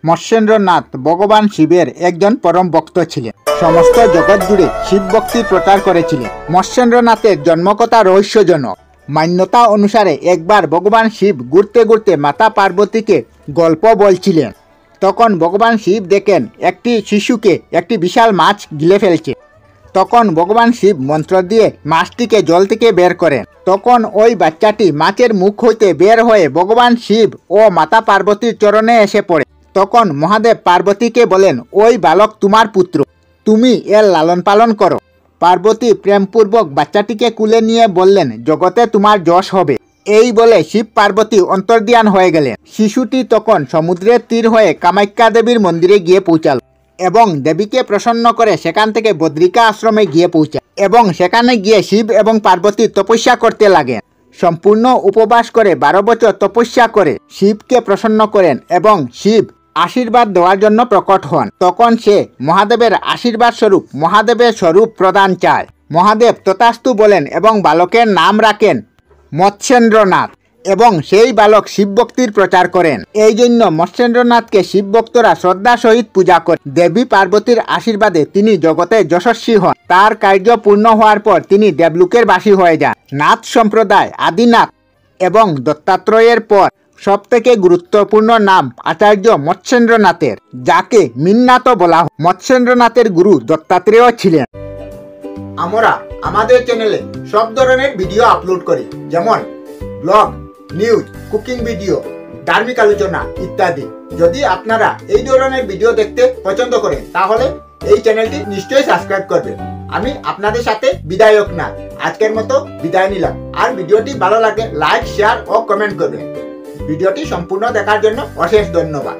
মৎস্যেন্দ্রনাথ ভগবান শিবের একজন পরম ভক্ত ছিলেন। সমস্ত জগৎ জুড়ে শিব ভক্তি প্রচার করেছিলেন। মৎস্যেন্দ্রনাথের জন্মকথা রহস্যজনক। মান্যতা অনুসারে একবার ভগবান শিব ঘুরতে ঘুরতে মাতা পার্বতীকে গল্প বলছিলেন। তখন ভগবান শিব দেখেন একটি শিশুকে একটি বিশাল মাছ গিলে ফেলছে। তখন ভগবান শিব মন্ত্র দিয়ে মাছটিকে জল থেকে বের করেন। তখন ওই বাচ্চাটি মাছের মুখ হইতে বের হয়ে ভগবান শিব ও মাতা পার্বতীর চরণে এসে পড়ে। তখন মহাদেব পার্বতীকে বলেন, ওই বালক তোমার পুত্র, তুমি এর লালন পালন করো। পার্বতী প্রেমপূর্বক বাচ্চাটিকে কুলে নিয়ে বললেন, জগতে তোমার যশ হবে। এই বলে শিব পার্বতী অন্তর্ধান হয়ে গেলেন। শিশুটি তখন সমুদ্রের তীর হয়ে কামাখ্যা দেবীর মন্দিরে গিয়ে পৌঁছাল এবং দেবীকে প্রসন্ন করে সেখান থেকে বদ্রিকা আশ্রমে গিয়ে পৌঁছাল এবং সেখানে গিয়ে শিব এবং পার্বতী তপস্যা করতে লাগেন। সম্পূর্ণ উপবাস করে 12 বছর তপস্যা করে শিবকে প্রসন্ন করেন এবং শিব আশীর্বাদ দেওয়ার জন্য প্রকট হন। তখন সে মহাদেবের আশীর্বাদ স্বরূপ মহাদেবের স্বরূপ প্রদান চায়। মহাদেব তথাস্তু বলেন এবং বালকের নাম রাখেন মৎস্যেন্দ্রনাথ এবং সেই বালক শিবভক্তির প্রচার করেন। এই জন্য মৎস্যেন্দ্রনাথকে শিবভক্তরা শ্রদ্ধা সহিত পূজা করেন। দেবী পার্বতীর আশীর্বাদে তিনি জগতে যশস্বী হন। তার কার্য পূর্ণ হওয়ার পর তিনি দেবলোকের বাসী হয়ে যান। নাথ সম্প্রদায় আদিনাথ এবং দত্তাত্রেয়ের পর সবথেকে গুরুত্বপূর্ণ নাম আচার্য মৎস্যেন্দ্রনাথের, যাকে মিন্নাথও বলা হয়। মৎস্যেন্দ্রনাথের গুরু দত্তাত্রেয় ছিলেন। আমরা আমাদের চ্যানেলে সব ধরনের ভিডিও আপলোড করি, যেমন ব্লগ, নিউজ, কুকিং ভিডিও, ধার্মিক আলোচনা ইত্যাদি। যদি আপনারা এই ধরনের ভিডিও দেখতে পছন্দ করেন তাহলে এই চ্যানেলটি নিশ্চয়ই সাবস্ক্রাইব করবেন। আমি আপনাদের সাথে বিদায়ক না, আজকের মতো বিদায় নিলাম। আর ভিডিওটি ভালো লাগে লাইক, শেয়ার ও কমেন্ট করবেন। ভিডিওটি সম্পূর্ণ দেখার জন্য অশেষ ধন্যবাদ।